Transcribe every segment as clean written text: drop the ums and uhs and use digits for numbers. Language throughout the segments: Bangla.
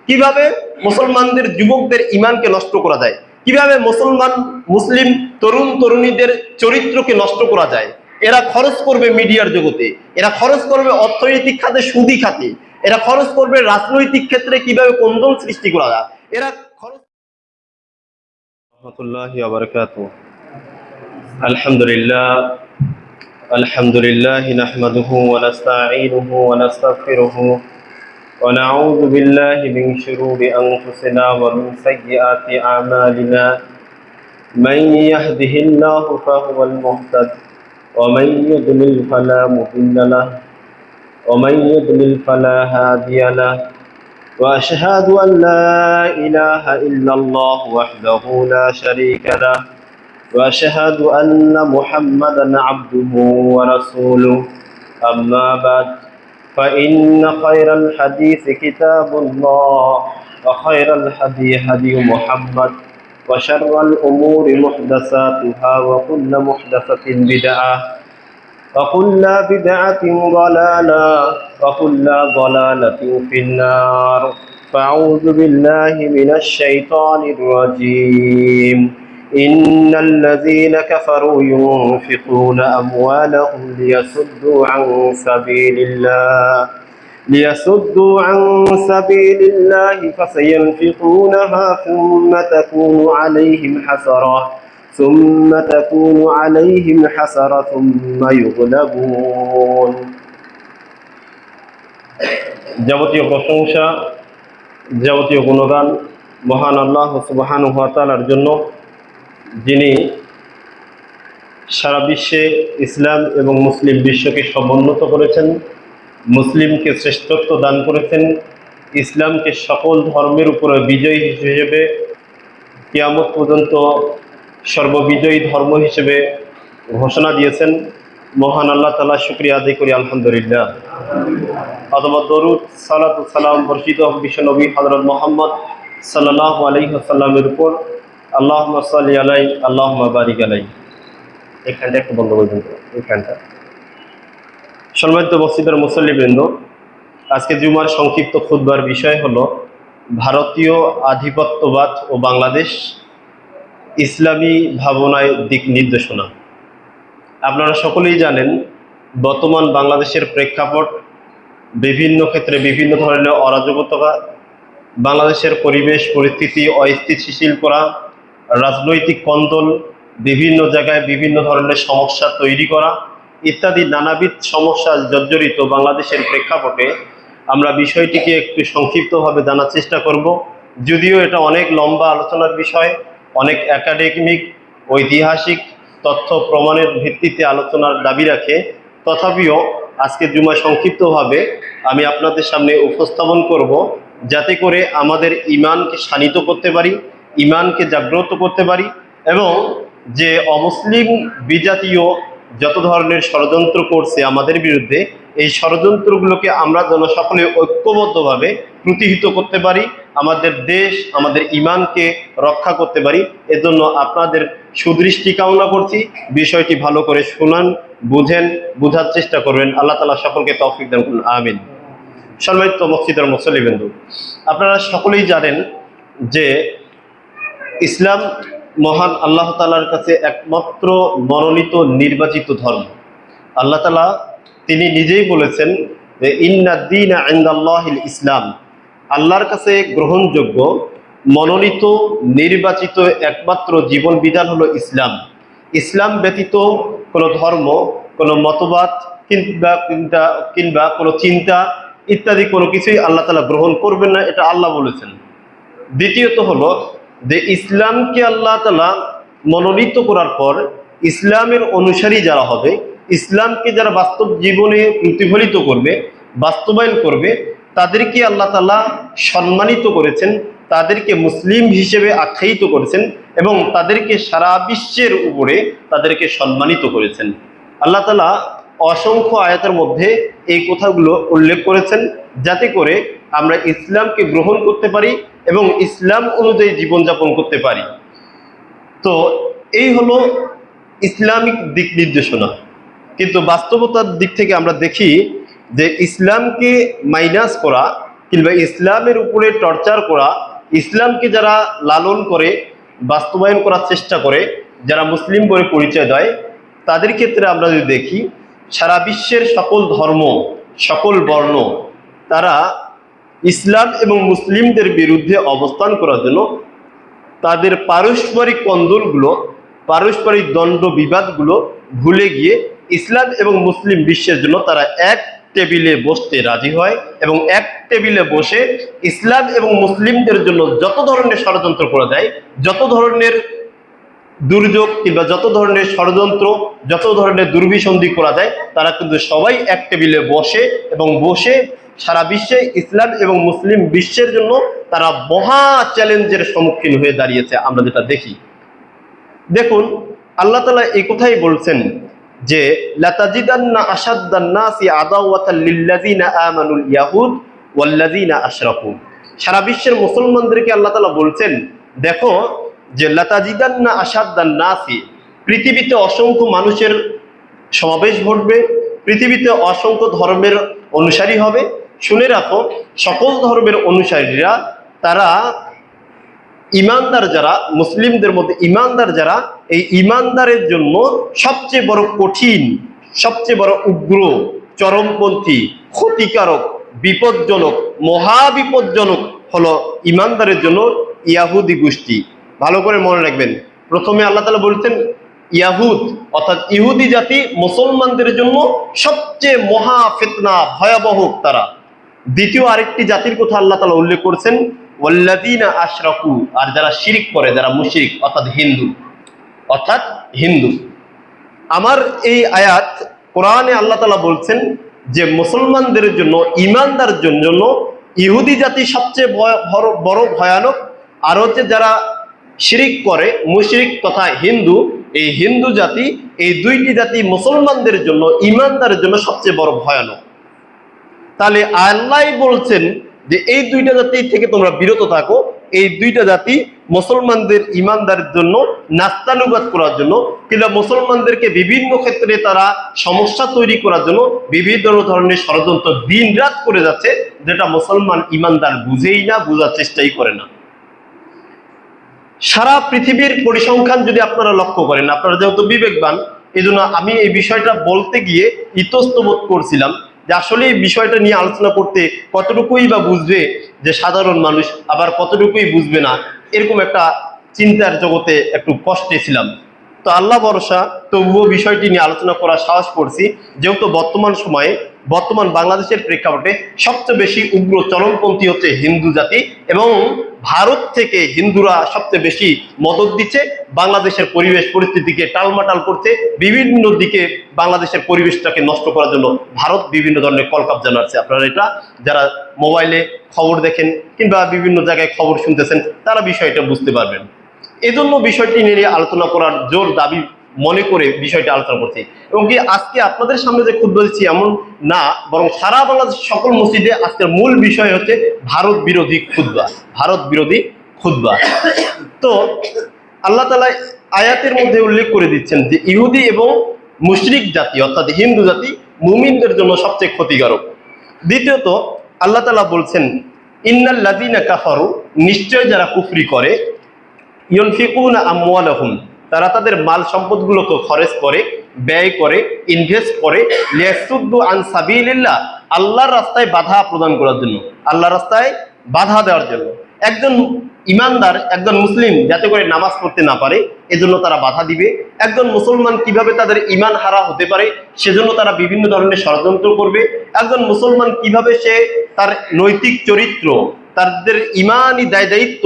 কিভাবে মুসলমানদের যুবকদের ঈমানকে নষ্ট করা যায়, কিভাবে মুসলিম তরুণ তরুণীদের চরিত্রকে নষ্ট করা যায়। এরা খরচ করবে মিডিয়ার জগতে, এরা খরচ করবে অর্থনৈতিক খাতে, সুদি খাতে, এরা খরচ করবে রাজনৈতিক ক্ষেত্রে কিভাবে কোন্দল সৃষ্টি করা যায়। এরা খরচ। রাহমাতুল্লাহি ওয়া বারাকাতুহু। আলহামদুলিল্লাহ নাহমাদুহু ওয়া নাস্তাঈনুহু ওয়া নাস্তাগফিরুহু ونعوذ بالله من شرور أنفسنا ومن سيئات أعمالنا من يهده الله فهو المهتد ومن يضلل فلا مضل له ومن يضلل فلا هادي له وأشهد أن لا إله إلا الله وحده لا شريك له وأشهد أن محمدا عبده ورسوله أما بعد فإن خير الحديث كتاب الله وخير الهدي هدي محمد وشر الأمور محدثاتها وكل محدثة بدعة وكل بدعة ضلالة وكل ضلالة في النار فأعوذ بالله من الشيطان الرجيم إن الذين كفروا ينفقون أموالهم ليصدوا عن سبيل الله فسينفقونها ثم تكون عليهم حسرة ثم يغلبون। যাবতীয় প্রশংসা, যাবতীয় গুণগান মহান আল্লাহ সুবহানাহু ওয়া তাআলার জন্য, যিনি সারা বিশ্বে ইসলাম এবং মুসলিম বিশ্বকে সমুন্নত করেছেন, মুসলিমকে শ্রেষ্ঠত্ব দান করেছেন, ইসলামকে সকল ধর্মের উপরে বিজয়ী হিসেবে কিয়ামত পর্যন্ত সর্ববিজয়ী ধর্ম হিসেবে ঘোষণা দিয়েছেন। মহান আল্লাহ তাআলা শুকরিয়া আদায় করি, আলহামদুলিল্লাহ। অথবা দরুদ সালাত ও সালাম বর্ষিত বিশ্ব নবী হযরত মুহাম্মদ সাল্লাল্লাহু আলাইহি ওয়াসাল্লামের উপর। আল্লাহুম্মা সাল্লি আলাইহি আল্লাহুম্মা বারিক আলাইহি। এখানটা একটু বন্ধ করে দিন, এখানটা। সম্মানিত মসজিদের মুসল্লিবৃন্দ, আজকে জুমার সংক্ষিপ্ত খুতবার বিষয় হলো ভারতীয় আধিপত্যবাদ ও বাংলাদেশ, ইসলামী ভাবনায় দিক নির্দেশনা। আপনারা সকলেই জানেন বর্তমান বাংলাদেশের প্রেক্ষাপট, বিভিন্ন ক্ষেত্রে বিভিন্ন ধরনের অরাজকতা, বাংলাদেশের পরিবেশ পরিস্থিতি অস্থিতিশীল করা, রাজনৈতিক কন্দল, বিভিন্ন জায়গায় বিভিন্ন ধরনের সমস্যা তৈরি করা ইত্যাদি নানাবিধ সমস্যা জর্জরিত বাংলাদেশের প্রেক্ষাপটে আমরা বিষয়টিকে একটু সংক্ষিপ্তভাবে জানার চেষ্টা করব। যদিও এটা অনেক লম্বা আলোচনার বিষয়, অনেক একাডেমিক ঐতিহাসিক তথ্য প্রমাণের ভিত্তিতে আলোচনার দাবি রাখে, তথাপিও আজকে জুমায় সংক্ষিপ্তভাবে আমি আপনাদের সামনে উপস্থাপন করব, যাতে করে আমাদের ঈমানকে শানিত করতে পারি, ঈমানকে জাগ্রত করতে পারি, এবং যে অমুসলিম বিজাতীয় যত ধরনের ষড়যন্ত্র করছে আমাদের বিরুদ্ধে, এই ষড়যন্ত্রগুলোকে আমরা যেন সকলে ঐক্যবদ্ধভাবে প্রতিহত করতে পারি, আমাদের দেশ আমাদের ঈমানকে রক্ষা করতে পারি। এজন্য আপনাদের সুদৃষ্টি কামনা করছি। বিষয়টি ভালো করে শুনান, বুঝেন, বুঝার চেষ্টা করবেন। আল্লাহ তাআলা সকলকে তৌফিক দান করুন, আমিন। সম্মানিত মসজিদের মুসল্লিবৃন্দ, আপনারা সকলেই জানেন যে ইসলাম মহান আল্লাহ তাআলার কাছে একমাত্র মনোনীত নির্বাচিত ধর্ম। আল্লাহ তাআলা তিনি নিজেই বলেছেন যে ইন্নাদ দীনা ইনদাল্লাহিল ইসলাম, আল্লাহর কাছে গ্রহণযোগ্য মনোনীত নির্বাচিত একমাত্র জীবন বিধান হলো ইসলাম। ইসলাম ব্যতীত কোনো ধর্ম, কোনো মতবাদ কিংবা কোনো চিন্তা ইত্যাদি কোনো কিছুই আল্লাহ তাআলা গ্রহণ করবেন না, এটা আল্লাহ বলেছেন। দ্বিতীয়ত হলো যে ইসলামকে আল্লাহ তাআলা মনোনীত করার পর ইসলামের অনুসারী যারা হবে, ইসলামকে যারা বাস্তব জীবনে প্রতিফলিত করবে, বাস্তবায়ন করবে, তাদেরকে আল্লাহ তাআলা সম্মানিত করেছেন, তাদেরকে মুসলিম হিসেবে আখ্যায়িত করেছেন এবং তাদেরকে সারা বিশ্বের উপরে তাদেরকে সম্মানিত করেছেন। আল্লাহ তাআলা অসংখ্য আয়াতের মধ্যে এই কথাগুলো উল্লেখ করেছেন, যাতে করে আমরা ইসলামকে গ্রহণ করতে পারি এবং ইসলাম অনুযায়ী জীবনযাপন করতে পারি। তো এই হলো ইসলামিক দিক নির্দেশনা। কিন্তু বাস্তবতার দিক থেকে আমরা দেখি যে ইসলামকে মাইনাস করা, কিংবা ইসলামের উপরে টর্চার করা, ইসলামকে যারা লালন করে বাস্তবায়ন করার চেষ্টা করে, যারা মুসলিম বলে পরিচয় দেয়, তাদের ক্ষেত্রে আমরা যদি দেখি সারা বিশ্বের সকল ধর্ম, সকল বর্ণ তারা ইসলাম এবং মুসলিমদের বিরুদ্ধে অবস্থান করার জন্য তাদের পারস্পরিক কন্দলগুলো, পারস্পরিক দ্বন্দ্ব বিবাদগুলো ভুলে গিয়ে ইসলাম এবং মুসলিম বিশ্বের জন্য তারা এক টেবিলে বসতে রাজি হয় এবং এক টেবিলে বসে ইসলাম এবং মুসলিমদের জন্য যত ধরনের ষড়যন্ত্র করা যায়, যত ধরনের দুর্যোগ কিংবা যত ধরনের ষড়যন্ত্র, যত ধরনের দুর্বিসন্ধি করা যায়, তারা কিন্তু সবাই এক টেবিলে বসে এবং বসে সারা বিশ্বে ইসলাম এবং মুসলিম বিশ্বের জন্য তারা মহা চ্যালেঞ্জের সম্মুখীন হয়ে দাঁড়িয়েছে। আমরা যেটা দেখি, দেখুন আল্লাহ তাআলা এই কথাই বলছেন যে লাতাজিদান্না আশাদ্দান নাসি আদাওয়াতাল লিল্লাযিনা আমানুল ইয়াহুদ ওয়াল্লাযিনা আশরাকু। সারা বিশ্বের মুসলমানদেরকে আল্লাহ তাআলা বলছেন, দেখো যে লাতাজিদান্না আশাদ্দান নাসি, পৃথিবীতে অসংখ্য মানুষের সমাবেশ ঘটবে, পৃথিবীতে অসংখ্য ধর্মের অনুসারী হবে। শুনে রাখো, সকল ধর্মের অনুসারীরা তারা ইমানদার যারা, মুসলিমদের মধ্যে ইমানদার যারা, এই ইমানদারের জন্য সবচেয়ে বড় কঠিন, সবচেয়ে বড় উগ্র, চরমপন্থী, ক্ষতিকারক, বিপজ্জনক, মহাবিপজ্জনক হলো ইমানদারের জন্য ইয়াহুদি গোষ্ঠী। ভালো করে মনে রাখবেন, প্রথমে আল্লাহ তাআলা বলছেন ইয়াহুদ অর্থাৎ ইহুদি জাতি মুসলমানদের জন্য সবচেয়ে মহা ফিতনা, ভয়াবহ তারা। দ্বিতীয় আরেকটি জাতির কথা আল্লাহ তাআলা উল্লেখ করেছেন ওয়াল্লাযিনা আশরাকু, আর যারা শিরক করে, যারা মুশরিক অর্থাৎ হিন্দু। আমার এই আয়াত কোরআনে আল্লাহ তাআলা বলছেন যে মুসলমানদের জন্য, ঈমানদার জন্য ইহুদি জাতি সবচেয়ে বড় ভয়ানক, আর হচ্ছে যারা শিরিক করে, মুশরিক তথা হিন্দু, এই হিন্দু জাতি, এই দুইটি জাতি মুসলমানদের জন্য, ঈমানদারের জন্য সবচেয়ে বড় ভয়ানক। তাহলে আল্লাহ বলছেন যে এই দুইটা জাতি থেকে তোমরা বিরত থাকো। এই দুইটা জাতি মুসলমানদের, ঈমানদারের জন্য নাস্তানুবাদ করার জন্য কিংবা মুসলমানদেরকে বিভিন্ন ক্ষেত্রে তারা সমস্যা তৈরি করার জন্য বিভিন্ন ধরনের ষড়যন্ত্র দিন রাত করে যাচ্ছে, যেটা মুসলমান ঈমানদার বুঝেই না, বোঝার চেষ্টাই করে না। সারা পৃথিবীর পরিসংখ্যান যদি আপনারা লক্ষ্য করেন, আপনারা যেহেতু বিবেকবান, এই জন্য আমি এই বিষয়টা বলতে গিয়ে ইতস্তবোধ করছিলাম যে আসলে এই বিষয়টা নিয়ে আলোচনা করতে কতটুকুই বা বুঝবে যে সাধারণ মানুষ, আবার কতটুকুই বুঝবে না, এরকম একটা চিন্তার জগতে একটু কষ্টে ছিলাম। তো আল্লাহ ভরসা তবুও বিষয়টি নিয়ে আলোচনা করার সাহস করছি, যেহেতু বর্তমান বাংলাদেশের প্রেক্ষাপটে সবচেয়ে বেশি উগ্র চরমপন্থী হচ্ছে হিন্দু জাতি, এবং ভারত থেকে হিন্দুরা সবচেয়ে বেশি মদত দিচ্ছে, বাংলাদেশের পরিবেশ পরিস্থিতিকে টালমাটাল করছে, বিভিন্ন দিকে বাংলাদেশের পরিবেশটাকে নষ্ট করার জন্য ভারত বিভিন্ন ধরনের কলকাপ জানাচ্ছে। আপনারা এটা যারা মোবাইলে খবর দেখেন কিংবা বিভিন্ন জায়গায় খবর শুনতেছেন, তারা বিষয়টা বুঝতে পারবেন। এজন্য বিষয়টি নিয়ে আলোচনা করার জোর দাবি মনে করে বিষয়টি আলোচনা করছি। এবং কি আজকে আপনাদের সামনে যে খুতবা দিচ্ছি এমন না, বরং সারা বাংলাদেশের সকল মসজিদে আজকের মূল বিষয় হচ্ছে ভারত বিরোধী খুতবা। তো আল্লাহ তাআলা আয়াতের মধ্যে উল্লেখ করে দিচ্ছেন যে ইহুদি এবং মুশরিক জাতি অর্থাৎ হিন্দু জাতি মুমিনদের জন্য সবচেয়ে ক্ষতিকারক। দ্বিতীয়ত আল্লাহ তাআলা বলছেন ইন্নাল লাযিনা কাফারু, নিশ্চয় যারা কুফরি করে, ইউনফিকুনা আমওয়ালাহুম, তারা তাদের মাল সম্পদগুলোকে খরচ করে, ব্যয় করে, ইনভেস্ট করে, লিয়াসুদ্দু আন সাবিলিল্লাহ, আল্লাহর রাস্তায় বাধা প্রদান করার জন্য, আল্লাহর রাস্তায় বাধা দেওয়ার জন্য। একজন ইমানদার, একজন মুসলিম যাতে করে নামাজ পড়তে না পারে, এজন্য তারা বাধা দিবে। একজন মুসলমান কিভাবে তাদের ঈমান হারা হতে পারে, সেজন্য তারা বিভিন্ন ধরনের ষড়যন্ত্র করবে। একজন মুসলমান কিভাবে সে তার নৈতিক চরিত্র, তাদের ঈমানি দায়িত্ব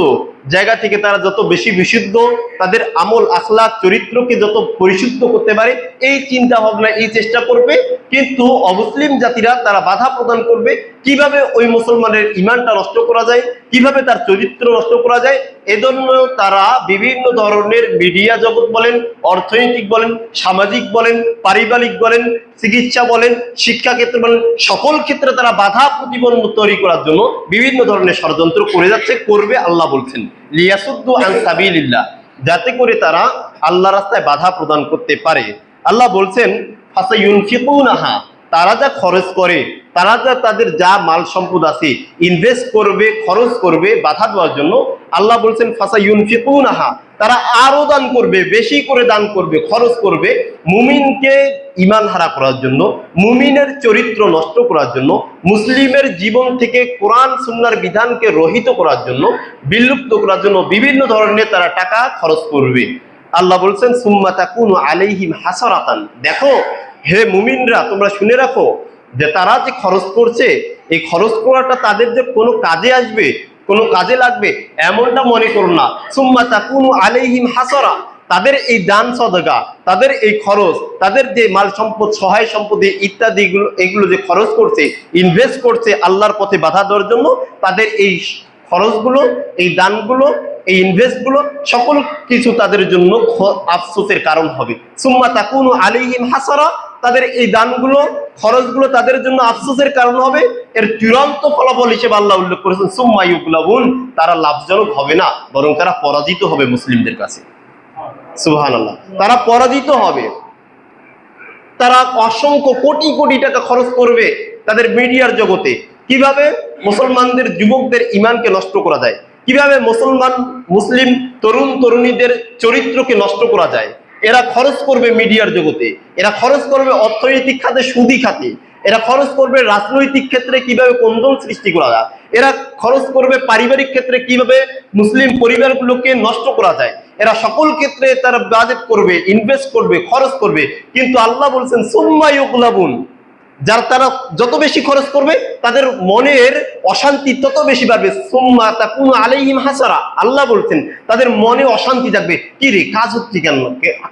জায়গা থেকে তারা যত বেশি বিশুদ্ধ, তাদের আমল আখলাক চরিত্রকে যত পরিশুদ্ধ করতে পারে, এই চিন্তা ভাবনা, এই চেষ্টা করবে। কিন্তু অমুসলিম জাতিরা তারা বাধা প্রদান করবে কিভাবে ওই মুসলমানের ঈমানটা নষ্ট করা যায়, কিভাবে তার চরিত্র নষ্ট করা যায়। এজন্য তারা বিভিন্ন ধরনের মিডিয়া জগৎ বলেন, অর্থনৈতিক বলেন, সামাজিক বলেন, পারিবারিক বলেন, চিকিৎসা বলেন, শিক্ষা ক্ষেত্রে বলেন, সকল ক্ষেত্রে তারা বাধা প্রতিবন্ধ তৈরি করার জন্য বিভিন্ন ধরনের ষড়যন্ত্র করে যাচ্ছে, করবে। আল্লাহ বলছেন লিয়াসুদ্দু আন সাবিলিল্লাহ, যাতে করে তারা আল্লাহ রাস্তায় বাধা প্রদান করতে পারে। আল্লাহ বলছেন ফাসায়ুনফিকুনাহা, তারা যা খরচ করে, তারা যা তাদের যা মাল সম্পদ আছে ইনভেস্ট করবে, খরচ করবে বাধা দেওয়ার জন্য, আল্লাহ বলছেন ফাসায়ুনফিকুনাহা, তারা আরো দান করবে, বেশি করে দান করবে, খরচ করবে মুমিনকে ঈমান হারা করার জন্য, মুমিনের চরিত্র নষ্ট করার জন্য, মুসলিমের জীবন থেকে কোরআন সুন্নাহর বিধানকে রহিত করার জন্য, বিলুপ্ত করার জন্য বিভিন্ন ধরনের তারা টাকা খরচ করবে। আল্লাহ বলছেন সুম্মা তাকুনু আলাইহিম হাসারাতান, দেখো হে মুমিনরা তোমরা শুনে রাখো যে তারা যে খরচ করছে, এই খরচ করাটা তাদের যে কোনো কাজে আসবে, কোনো কাজে লাগবে এমনটা মনে করো না। সুম্মা তাকুনু আলাইহিম হাসারা, তাদের এই দান সদকা, তাদের এই খরচ, তাদের যে মাল সম্পদ, সহায় সম্পত্তি ইত্যাদি এগুলো যে খরচ করছে, ইনভেস্ট করছে আল্লাহর পথে বাধা দেওয়ার জন্য, তাদের এই খরচগুলো, এই দানগুলো, এই ইনভেস্টগুলো সকল কিছু তাদের জন্য আফসোসের কারণ হবে। সুম্মা তাকুনু আলাইহিম হাসারা, তাদের এই দানগুলো, খরচগুলো তাদের জন্য আফসোসের কারণ হবে। এর চূড়ান্ত ফলাফল হিসেবে আল্লাহ উল্লেখ করেছেন সুম্মা ইউগলাবুন, তারা লাভজনক হবে না, বরং তারা পরাজিত হবে মুসলিমদের কাছে। সুবহানাল্লাহ, তারা পরাজিত হবে। তারা অসংখ্য কোটি কোটি টাকা খরচ করবে তাদের মিডিয়ার জগতে, কিভাবে মুসলমানদের যুবকদের ঈমানকে নষ্ট করা যায়, কিভাবে মুসলিম তরুণ তরুণীদের চরিত্রকে নষ্ট করা যায়। এরা খরচ করবে মিডিয়ার জগতে, এরা খরচ করবে অর্থনৈতিক খাতে, সুদি খাতে, এরা খরচ করবে রাজনৈতিক ক্ষেত্রে কিভাবে কোন্দল সৃষ্টি করা যায়, এরা খরচ করবে পারিবারিক ক্ষেত্রে কিভাবে মুসলিম পরিবারগুলোকে নষ্ট করা যায়। এরা সকল ক্ষেত্রে তারা বাজেট করবে, ইনভেস্ট করবে, খরচ করবে। কিন্তু আল্লাহ বলছেন সুম্মা ইউগলাবুন, যার তারা যত বেশি খরচ করবে তাদের মনের অশান্তি তত বেশি বাড়বে। সুম্মা তাকুনু আলাইহিম হাসারা, আল্লাহ বলছেন তাদের মনে অশান্তি থাকবে। কি রে, কাজ হচ্ছে কেন,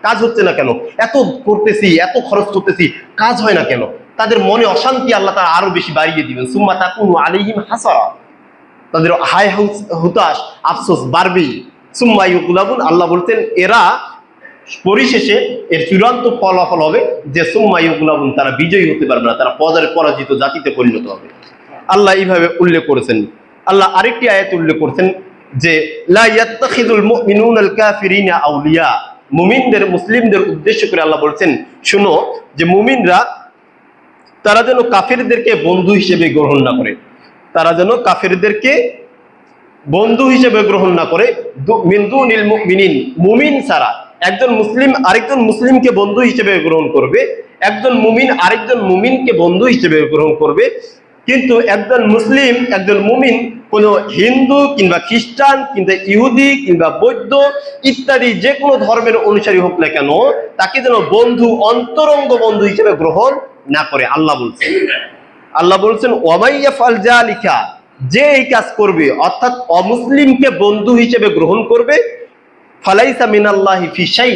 কাজ হচ্ছে না কেন, এত করতেছি, এত খরচ করতেছি, কাজ হয় না কেন, তাদের মনে অশান্তি আল্লাহ তারা আরো বেশি বাড়িয়ে দিবেন। সুম্মা তাকুনু আলাইহিম হাসারা, তাদের হায় হুতাশ আফসোস বাড়বেই। সুম্মা ইউগলাবুন, আল্লাহ বলতেন এরা পরিশেষে এর চূড়ান্ত ফলাফল হবে যে সুম্মা ইউগলাবুন, তারা বিজয়ী হতে পারবে না, তারা পরাজিত জাতিতে পরিণত হবে। আল্লাহ এইভাবে উল্লেখ করেছেন। আল্লাহ আরেকটি আয়াত উল্লেখ করেছেন যে লা ইয়াত্তাখিযুল মুমিনুনাল কাফিরিনা আউলিয়া, মুমিনদের, মুসলিমদের উদ্দেশ্য করে আল্লাহ বলছেন শুনো যে মুমিনরা তারা যেন কাফিরদেরকে বন্ধু হিসেবে গ্রহণ না করে, তারা যেন কাফিরদেরকে বন্ধু হিসেবে গ্রহণ না করে। মিন দুনিল মুমিনিন, মুমিন ছাড়া একজন মুসলিম আরেকজন মুসলিমকে বন্ধু হিসেবে গ্রহণ করবে, একজন মুমিন আরেকজন মুমিনকে বন্ধু হিসেবে গ্রহণ করবে। কিন্তু একজন মুসলিম, একজন মুমিন কোনো হিন্দু কিংবা খ্রিস্টান কিংবা ইহুদি কিংবা বৌদ্ধ ইত্যাদি যে কোনো ধর্মের অনুসারী হোক না কেন, তাকে যেন বন্ধু, অন্তরঙ্গ বন্ধু হিসেবে গ্রহণ না করে। আল্লাহ বলছেন ওয়ামাইয়াফআল যালিকা, যে এই কাজ করবে অর্থাৎ অমুসলিমকে বন্ধু হিসেবে গ্রহণ করবে, ফালাইসা মিনাল্লাহি ফি শাই,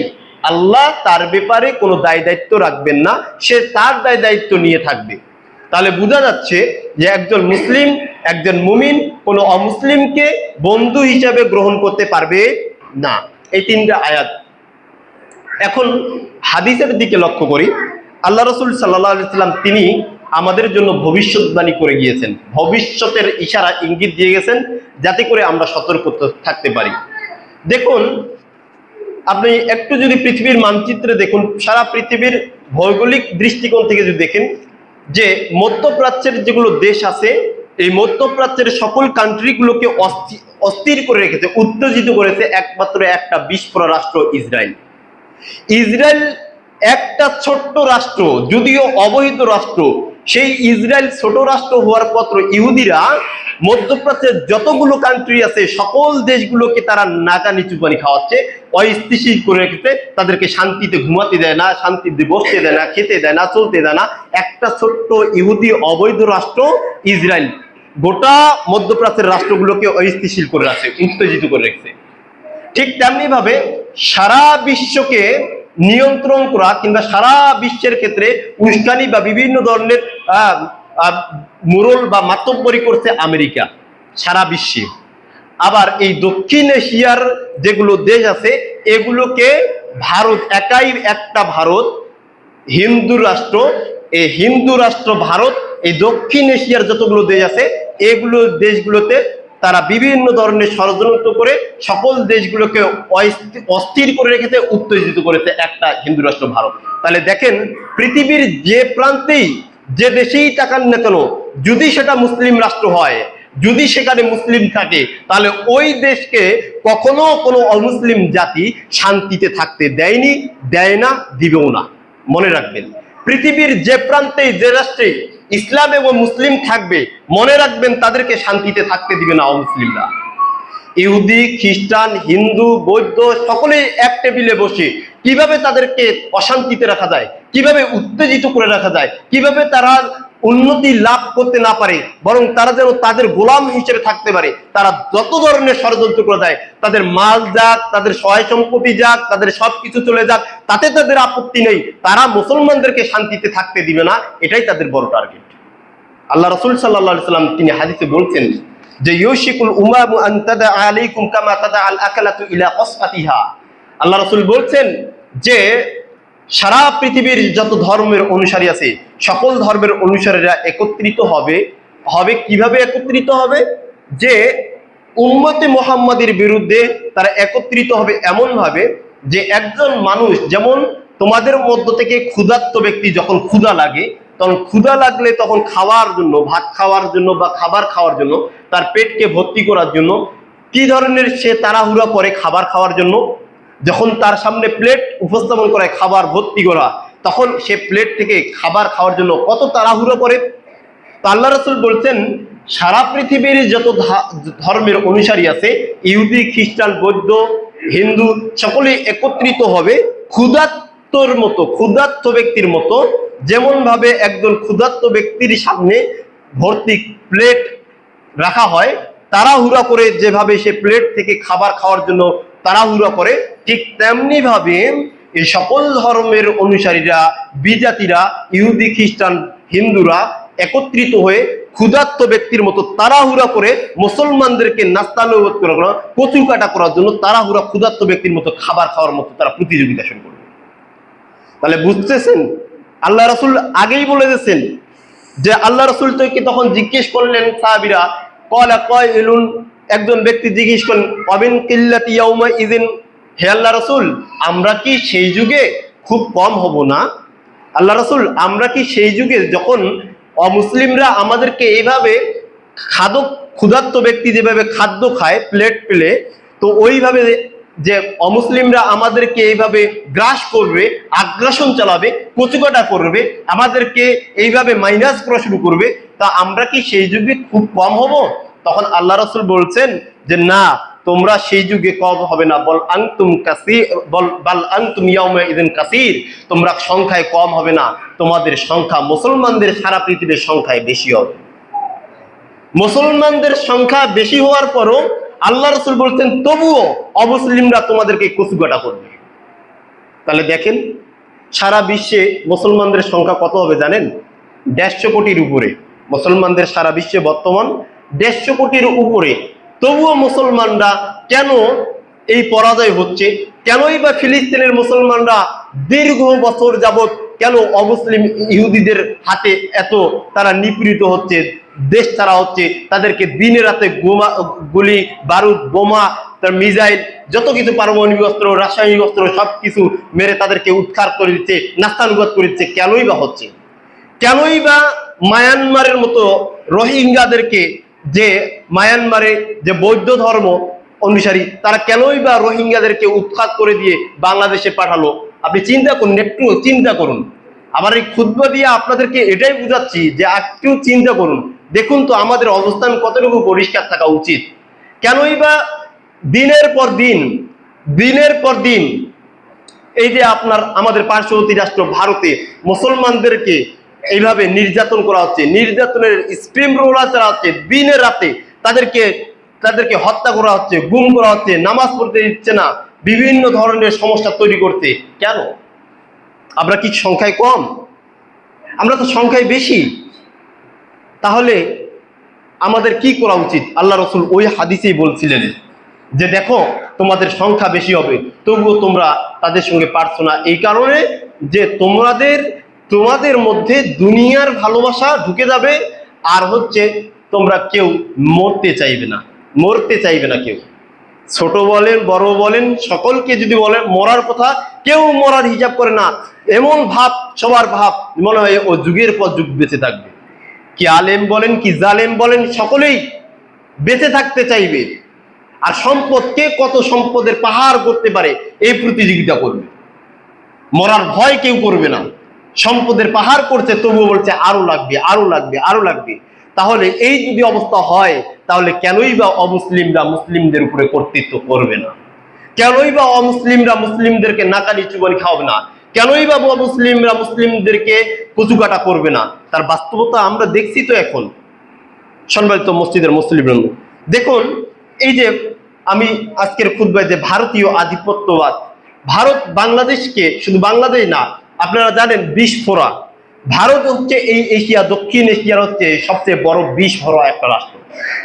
আল্লাহ তার ব্যাপারে কোনো দায় দায়িত্ব রাখবেন না, সে তার দায় দায়িত্ব নিয়ে থাকবে। তাহলে বোঝা যাচ্ছে যে একজন মুসলিম, একজন মুমিন কোনো অমুসলিমকে বন্ধু হিসেবে গ্রহণ করতে পারবে না। এই তিনটা আয়াত। এখন হাদিসের দিকে লক্ষ্য করি। আল্লাহ রাসূল সাল্লাল্লাহু আলাইহি ওয়াসাল্লাম তিনি আমাদের জন্য ভবিষ্যৎবাণী করে গিয়েছেন, ভবিষ্যতের ইশারা ইঙ্গিত দিয়ে গেছেন যাতে করে আমরা সতর্ক থাকতে পারি। দেখুন, আপনি একটু যদি পৃথিবীর মানচিত্রে দেখুন, সারা পৃথিবীর ভৌগোলিক দৃষ্টিকোণ থেকে যদি দেখেন যে মধ্যপ্রাচ্যের যেগুলো দেশ আছে, এই মধ্যপ্রাচ্যের সকল কান্ট্রিগুলোকে অস্থির করে রেখেছে, উত্তেজিত করেছে একমাত্র একটা বিস্ফোরক রাষ্ট্র ইসরায়েল। ইসরায়েল একটা ছোট্ট রাষ্ট্র, যদিও অবৈধ রাষ্ট্র, সেই ইসরায়েল ছোট রাষ্ট্র হওয়ার পত্র ইহুদিরা মধ্যপ্রাচ্যের যতগুলো কান্ট্রি আছে সকল দেশগুলোকে তারা নাকা নিচু পানি খাওয়াচ্ছে, অস্থিতিশীল করে রেখেছে, তাদেরকে শান্তিতে ঘুমাতে দেয় না, শান্তিতে বসতে দেয় না, খেতে দেয় না, চলতে দেয় না। একটা ছোট্ট ইহুদি অবৈধ রাষ্ট্র ইসরায়েল গোটা মধ্যপ্রাচ্যের রাষ্ট্রগুলোকে অস্থিতিশীল করে রাখছে, উত্তেজিত করে রেখেছে। ঠিক তেমনি ভাবে সারা বিশ্বকে নিয়ন্ত্রণ করা কিংবা সারা বিশ্বের ক্ষেত্রে উস্কানি বা বিভিন্ন ধরনের মোড়ল বা মাতব্বরি করছে আমেরিকা সারা বিশ্বে। আবার এই দক্ষিণ এশিয়ার যেগুলো দেশ আছে এগুলোকে ভারত, একাই একটা ভারত, হিন্দু রাষ্ট্র, এই হিন্দু রাষ্ট্র ভারত, এই দক্ষিণ এশিয়ার যতগুলো দেশ আছে এগুলো দেশগুলোতে তারা বিভিন্ন ধরনের ষড়যন্ত্র করে সকল দেশগুলোকে অস্থির করে রেখেছে, উত্তেজিত করেছে একটা হিন্দু রাষ্ট্র ভারত। তাহলে দেখেন পৃথিবীর যে প্রান্তেই যে দেশেই তাকান না কেন, যদি সেটা মুসলিম রাষ্ট্র হয়, যদি সেখানে মুসলিম থাকে, তাহলে ওই দেশকে কখনো কোনো অমুসলিম জাতি শান্তিতে থাকতে দেয়নি, দেয় না, দিবেও না। মনে রাখবেন, পৃথিবীর যে প্রান্তে যে রাষ্ট্রে ইসলাম এবং মুসলিম থাকবে, মনে রাখবেন তাদেরকে শান্তিতে থাকতে দিবে না অমুসলিমরা। ইহুদি, খ্রিস্টান, হিন্দু, বৌদ্ধ সকলেই এক টেবিলে বসে কিভাবে তাদেরকে অশান্তিতে রাখা যায়, কিভাবে উত্তেজিত করে রাখা যায়, কিভাবে তারা উন্নতি লাভ করতে না পারে, বরং তারা যেন তাদের গোলাম হিসেবে থাকতে পারে, তারা যত ধরনের ষড়যন্ত্র করে দেয়, তাদের মাল যাক, তাদের সহায় সম্পত্তি যাক, তাদের সবকিছু চলে যাক, তাতে তাদের আপত্তি নেই, তারা মুসলমানদেরকে শান্তিতে থাকতে দিবে না, এটাই তাদের বড় টার্গেট। আল্লাহ রাসূল সাল্লাল্লাহু আলাইহি ওয়াসাল্লাম তিনি হাদিসে বলছেন যে ইউশিকুল উমামু আন তাদা আলাইকুম কামা তাদা আল আকালাতু ইলা কসফাতিহা। আল্লাহ রাসূল বলছেন যে সারা পৃথিবীর যত ধর্মের অনুসারী আছে, সকল ধর্মের অনুসারীরা একত্রিত হবে। কিভাবে একত্রিত হবে? যে উম্মতে মুহাম্মাদের বিরুদ্ধে তারা একত্রিত হবে এমন ভাবে যে একজন মানুষ, যেমন তোমাদের মধ্য থেকে ক্ষুধার্ত ব্যক্তি যখন ক্ষুধা লাগে, তখন ক্ষুধা লাগলে তখন খাওয়ার জন্য, ভাত খাওয়ার জন্য বা খাবার খাওয়ার জন্য, তার পেটকে ভর্তি করার জন্য কি ধরনের সে তাড়াহুড়া করে খাবার খাওয়ার জন্য, যখন তার সামনে প্লেট উপস্থাপন করে খাবার ভর্তি করা, তখন সে প্লেট থেকে খাবার খাওয়ার জন্য কত তাড়াহুড়ো করে। তো আল্লাহ রাসূল বলছেন সারা পৃথিবীর যত ধর্মের অনুসারী আছে, ইহুদি, খ্রিস্টান, বৌদ্ধ, হিন্দু, সকলেই একত্রিত হবে ক্ষুধার্ত ব্যক্তির মতো, যেমন ভাবে একজন ক্ষুধার্ত ব্যক্তির সামনে ভর্তি প্লেট রাখা হয়, তাড়াহুড়া করে যেভাবে সে প্লেট থেকে খাবার খাওয়ার জন্য তাড়াহুড়া করে, ঠিক তেমনি ভাবে এই সকল ধর্মের অনুসারীরা, বিজাতিরা, ইহুদি, খ্রিস্টান, হিন্দুরা একত্রিত হয়ে ক্ষুধার্ত ব্যক্তির মতো তাড়াহুড়া করে মুসলমানদেরকে নাস্তানুবোধ করা, কচু কাটা করার জন্য তাড়াহুড়া ক্ষুধার্ত ব্যক্তির মতো খাবার খাওয়ার মতো তারা প্রতিযোগিতা শুরু করবে। তাহলে বুঝতেছেন, আল্লাহ রাসূল আগেই বলে দিয়েছেন যে, আল্লাহ রাসূল তখন জিজ্ঞেস করলেন সাহাবীরা, ক্বালা কাইলুন, একজন ব্যক্তি জিজ্ঞেস করলেন, ওয়াবিন কিল্লাতি ইয়াউমা ইযিন, হে আল্লাহ রাসূল, আমরা কি সেই যুগে খুব কম হব না? আল্লাহ রাসূল, আমরা কি সেই যুগে যখন অমুসলিমরা আমাদেরকে এইভাবে ক্ষুধার্ত ব্যক্তি যেভাবে খাদ্য খায় প্লেট পেলে, তো ওইভাবে যে অমুসলিমরা আমাদেরকে এইভাবে গ্রাস করবে, আগ্রাসন চালাবে, কচুকাটা করবে, আমাদেরকে এইভাবে মাইনাস করা শুরু করবে, তা আমরা কি সেই যুগে খুব কম হব? তখন আল্লাহ রাসূল বলছেন যে না, তোমরা সেই যুগে কম হবে না, বাল আনতুম ইয়াউমা ইযিন কাসীর, তোমরা সংখ্যায় কম হবে না, তোমাদের সংখ্যা মুসলমানদের সারা পৃথিবীর সংখ্যায় বেশি হবে। মুসলমানদের সংখ্যা বেশি হওয়ার পরও আল্লাহ রাসূল বলছেন তবুও অমুসলিমরা তোমাদেরকে কচুকাটা করবে। তাহলে দেখেন সারা বিশ্বে মুসলমানদের সংখ্যা কত হবে জানেন? 150 কোটির উপরে মুসলমানদের সারা বিশ্বে বর্তমান 150 কোটির উপরে। তবুও মুসলমানরা কেন এই পরাজয় হচ্ছে? কেনই বা ফিলিস্তিনের মুসলমানরা দীর্ঘ বছর যাবত কেন অমুসলিম ইহুদিদের হাতে এত তারা নিপীড়িত হচ্ছে, দেশ ছাড়া হচ্ছে, তাদেরকে দিনে রাতে গুলি, বারুদ, বোমা, তার মিসাইল, যত কিছু পারমাণবিক অস্ত্র, রাসায়নিক অস্ত্র সবকিছু মেরে তাদেরকে উৎখাত করে দিচ্ছে, নাস্তানুবাদ করে দিচ্ছে, কেনই বা হচ্ছে? কেনই বা মায়ানমারের মতো রোহিঙ্গাদেরকে, যে মায়ানমারে যে বৌদ্ধ ধর্ম অনুসারী, তারা কেনই বা রোহিঙ্গাদেরকে উৎখাত করে দিয়ে বাংলাদেশে পাঠালো? আপনি চিন্তা করুন, একটু চিন্তা করুন। আবার এই খুতবা দিয়ে আপনাদেরকে এটাই বুঝাচ্ছি যে একটু চিন্তা করুন, দেখুন তো আমাদের অবস্থান কতটুকু পরিষ্কার থাকা উচিত। কেনই বা দিনের পর দিন এই যে আমাদের পার্শ্ববর্তী রাষ্ট্র ভারতে মুসলমানদেরকে এইভাবে নির্যাতন করা হচ্ছে, নির্যাতনের স্টিম রোলার চালা হচ্ছে, দিনে রাতে তাদেরকে হত্যা করা হচ্ছে, গুম করা হচ্ছে, নামাজ পড়তে দিচ্ছে না, বিভিন্ন ধরনের সমস্যা তৈরি করতে। কেন? আমরা কি সংখ্যায় কম? আমরা তো সংখ্যায় বেশি। তাহলে আমাদের কি করা উচিত? আল্লাহ রাসূল ওই হাদিসেই বলছিলেন যে দেখো তোমাদের সংখ্যা বেশি হবে, তবুও তোমরা তাদের সঙ্গে পারছো না, এই কারণে যে তোমাদের মধ্যে দুনিয়ার ভালোবাসা ঢুকে যাবে, আর হচ্ছে তোমরা কেউ মরতে চাইবে না কেউ। ছোট বলেন, বড় বলেন, সকলকে যদি বলেন মরার কথা, কেউ মরার হিসাব করে না, এমন ভাব সবার ভাব মনে হয় ও যুগের পর যুগ বেঁচে থাকবে। কি আলেম বলেন কি জালেম বলেন, সকলেই বেঁচে থাকতে চাইবে। আর সম্পদ, কে কত সম্পদের পাহাড় করতে পারে এই প্রতিযোগিতা করবে। মরার ভয় কেউ করবে না। সম্পদের পাহাড় করছে, তবুও বলছে আরো লাগবে, আরো লাগবে, আরো লাগবে। তাহলে এই যদি অবস্থা হয়, তাহলে কেনই বা অমুসলিমরা মুসলিমদের উপরে কর্তৃত্ব করবে না? কেনই বা অমুসলিমরা মুসলিমদেরকে নাকানি চুবানি খাওয়াবে না? কেনই বা মুসলিমরা মুসলিমদেরকে কচুকাটা করবে না? তার বাস্তবতা আমরা দেখছি তো এখন। সম্মানিত মসজিদের মুসলিম, দেখুন এই যে আমি আজকের খুতবায় যে ভারতীয় আধিপত্যবাদ, ভারত বাংলাদেশকে, শুধু বাংলাদেশ না, আপনারা জানেন বিস্ফোরা, ভারত হচ্ছে এই এশিয়া, দক্ষিণ এশিয়ার হচ্ছে সবচেয়ে বড় বিস্ফোরা একটা রাষ্ট্র।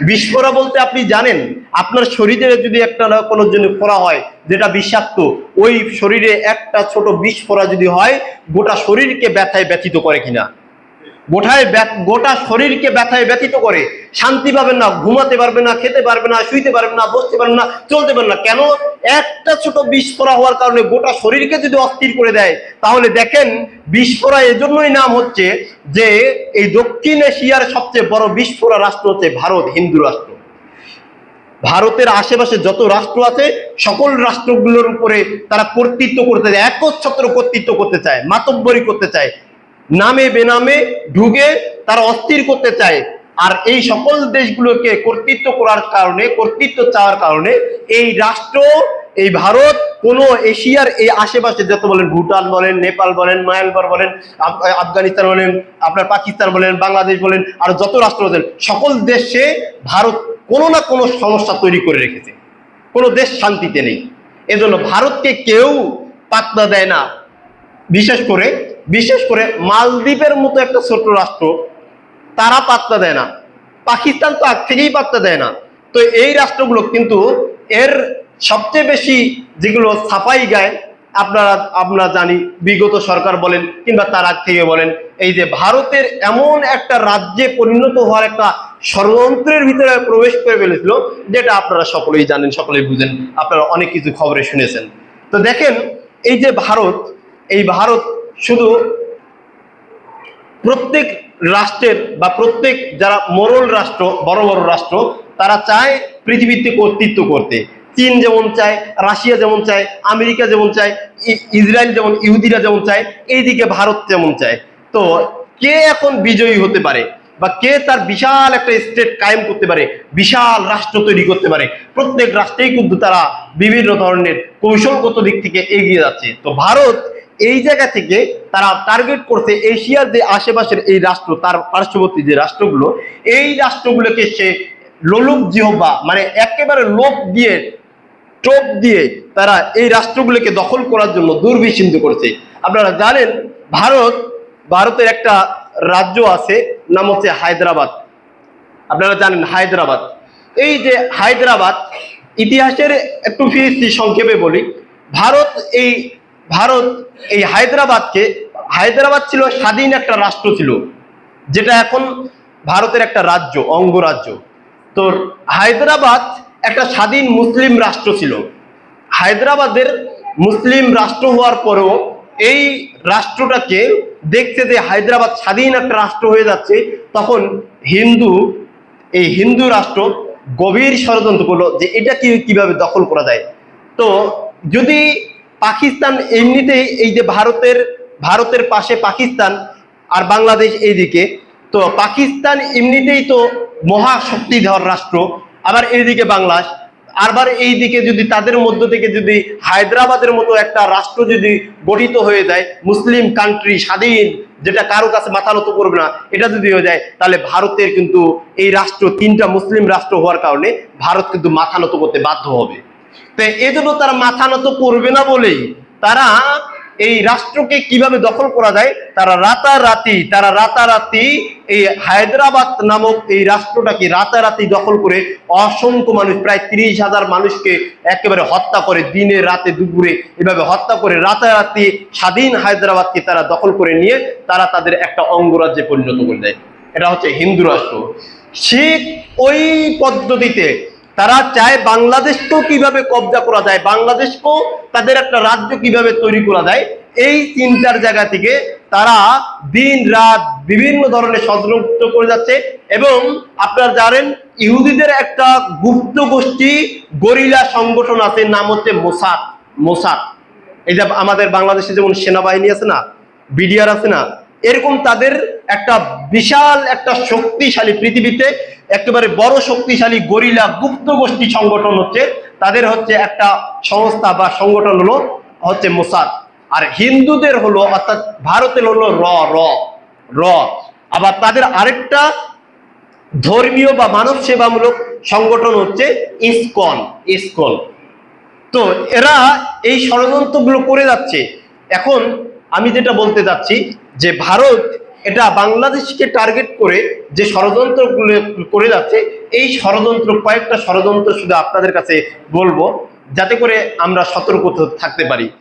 বিস্ফোরা বলতে আপনি জানেন, আপনার শরীরে যদি একটা কোনো জন্য ফোড়া হয় যেটা বিষাক্ত, ওই শরীরে একটা ছোট বিস্ফোরা যদি হয়, গোটা শরীরকে ব্যথায় ব্যথিত করে কিনা? গোটা শরীরকে ব্যথায় ব্যথিত করে। শান্তি পাবেন না, ঘুমাতে পারবে না, খেতে পারবে না, শুইতে পারবে না, বসতে পারবে না, চলতে পারবে না। কেন? একটা ছোট বিস্ফোরা হওয়ার কারণে গোটা শরীরকে যদি অস্থির করে দেয়। তাহলে দেখেন, বিস্ফোরা এজন্যই নাম হচ্ছে যে এই দক্ষিণ এশিয়ার সবচেয়ে বড় বিস্ফোরা রাষ্ট্র হচ্ছে ভারত, হিন্দু রাষ্ট্র। ভারতের আশেপাশে যত রাষ্ট্র আছে, সকল রাষ্ট্রগুলোর উপরে তারা কর্তৃত্ব করতে চায়, একচ্ছত্র কর্তৃত্ব করতে চায়, মাতব্বরি করতে চায়, নামে বেনামে ঢুকে তারা অস্থির করতে চায়। আর এই সকল দেশগুলোকে কর্তৃত্ব করার কারণে, কর্তৃত্ব চাওয়ার কারণে এই রাষ্ট্র, এই ভারত কোনো এশিয়ার এই আশেপাশে যত বলেন, ভুটান বলেন, নেপাল বলেন, মায়ানমার বলেন, আফগানিস্তান বলেন, আপনার পাকিস্তান বলেন, বাংলাদেশ বলেন, আর যত রাষ্ট্র বলেন, সকল দেশে ভারত কোনো না কোনো সমস্যা তৈরি করে রেখেছে। কোনো দেশ শান্তিতে নেই। এজন্য ভারতকে কেউ পাত্তা দেয় না। বিশেষ করে মালদ্বীপের মতো একটা ছোট রাষ্ট্র, তারা পাত্তা দেয় না। পাকিস্তান তো আগ থেকেই পাত্তা দেয় না। তো এই রাষ্ট্রগুলো কিন্তু এর সবচেয়ে বেশি যেগুলো ছাপাই গায়, আমরা জানি, বিগত সরকার বলেন কিংবা তার আগ থেকে বলেন, এই যে ভারতের এমন একটা রাজ্যে পরিণত হওয়ার একটা ষড়যন্ত্রের ভিতরে প্রবেশ করে ফেলেছিল, যেটা আপনারা সকলেই জানেন, সকলেই বুঝেন, আপনারা অনেক কিছু খবরে শুনেছেন। তো দেখেন, এই যে ভারত, এই ভারত শুধু প্রত্যেক রাষ্ট্রের বা প্রত্যেক যারা মোরল রাষ্ট্র, বড় বড় রাষ্ট্র, তারা চায় পৃথিবীতে কর্তৃত্ব করতে। চীন যেমন চায়, রাশিয়া যেমন চায়, আমেরিকা যেমন চায়, ইসরায়েল যেমন, ইহুদিরা যেমন চায়, এইদিকে ভারত যেমন চায়। তো কে এখন বিজয়ী হতে পারে, বা কে তার বিশাল একটা স্টেট কায়েম করতে পারে, বিশাল রাষ্ট্র তৈরি করতে পারে? প্রত্যেক রাষ্ট্রেই কিন্তু তারা বিভিন্ন ধরনের কৌশলগত দিক থেকে এগিয়ে যাচ্ছে। তো ভারত এই জায়গা থেকে তারা টার্গেট করছে এশিয়ার যে আশেপাশের এই রাষ্ট্র, তার পার্শ্ববর্তী যে রাষ্ট্রগুলো, এই রাষ্ট্রগুলোকে সে লোলুপ জিহ্বা, মানে একেবারে লোভ দিয়ে, টোপ দিয়ে তারা এই রাষ্ট্রগুলোকে দখল করার জন্য দুর্বিচিন্ত করছে। আপনারা জানেন, ভারতের একটা রাজ্য আছে, নাম হচ্ছে হায়দ্রাবাদ। আপনারা জানেন হায়দ্রাবাদ, এই যে হায়দ্রাবাদ, ইতিহাসের একটু ফিরিস্তি সংক্ষেপে বলি। ভারত এই হায়দ্রাবাদ ছিল স্বাধীন একটা রাষ্ট্র ছিল, যেটা এখন ভারতের একটা রাজ্য, অঙ্গরাজ্য। তো হায়দ্রাবাদ একটা স্বাধীন মুসলিম রাষ্ট্র ছিল। হায়দ্রাবাদের মুসলিম রাষ্ট্র হওয়ার পরেও এই রাষ্ট্রটাকে দেখছে যে হায়দ্রাবাদ স্বাধীন একটা রাষ্ট্র হয়ে যাচ্ছে, তখন হিন্দু রাষ্ট্র গভীর ষড়যন্ত্র করলো যে এটা কিভাবে দখল করা যায়। তো যদি পাকিস্তান এমনিতেই, এই যে ভারতের পাশে পাকিস্তান আর বাংলাদেশ এইদিকে, তো পাকিস্তান এমনিতেই তো মহাশক্তিধর রাষ্ট্র, আবার এইদিকে বাংলাদেশ, আবার এইদিকে যদি তাদের মধ্য থেকে যদি হায়দ্রাবাদের মতো একটা রাষ্ট্র যদি গঠিত হয়ে যায়, মুসলিম কান্ট্রি, স্বাধীন, যেটা কারো কাছে মাথা নত করবে না, এটা যদি হয়ে যায়, তাহলে ভারতের কিন্তু এই রাষ্ট্র, তিনটা মুসলিম রাষ্ট্র হওয়ার কারণে ভারত কিন্তু মাথা নত করতে বাধ্য হবে। তো এজন্য তারা মাথা নত করবে না বলেই তারা এই রাষ্ট্রকে কিভাবে দখল করা যায়, তারা রাতারাতি এই হায়দ্রাবাদ নামক এই রাষ্ট্রটাকে রাতারাতি দখল করে অসংখ্য মানুষ, প্রায় 30,000 মানুষকে একেবারে হত্যা করে, দিনে রাতে দুপুরে এভাবে হত্যা করে রাতারাতি স্বাধীন হায়দ্রাবাদকে তারা দখল করে নিয়ে তারা তাদের একটা অঙ্গরাজ্যে পরিণত করে দেয়। এটা হচ্ছে হিন্দু রাষ্ট্র। ঠিক ওই পদ্ধতিতে তারা চায় বাংলাদেশকেও কিভাবে কব্জা করা যায়, বাংলাদেশকেও তাদের একটা রাজ্য কিভাবে তৈরি করা যায়, এই চিন্তার জায়গা থেকে তারা দিন রাত বিভিন্ন ধরনের ষড়যন্ত্র করে যাচ্ছে। এবং আপনারা জানেন ইহুদিদের একটা গুপ্ত গোষ্ঠী গরিলা সংগঠন আছে, নাম হচ্ছে মোসাদ। মোসাদ, এই যে আমাদের বাংলাদেশে যেমন সেনাবাহিনী আছে না, বিডিআর আছে না, এরকম তাদের একটা বিশাল একটা শক্তিশালী, পৃথিবীতে একেবারে বড় শক্তিশালী গরিলা গুপ্ত গোষ্ঠী সংগঠন হচ্ছে তাদের হচ্ছে একটা সংস্থা বা সংগঠন হচ্ছে মোসাদ। আর হিন্দুদের হলো, অর্থাৎ ভারতের হলো র র র আবার তাদের আরেকটা ধর্মীয় বা মানব সেবামূলক সংগঠন হচ্ছে ইসকন। ইসকন। তো এরা এই ষড়যন্ত্রগুলো করে যাচ্ছে। এখন আমি যেটা বলতে যাচ্ছি যে ভারত এটা বাংলাদেশকে টার্গেট করে যে ষড়যন্ত্রগুলো করে যাচ্ছে, এই ষড়যন্ত্র, কয়েকটা ষড়যন্ত্র শুধু আপনাদের কাছে বলবো যাতে করে আমরা সতর্ক থাকতে পারি।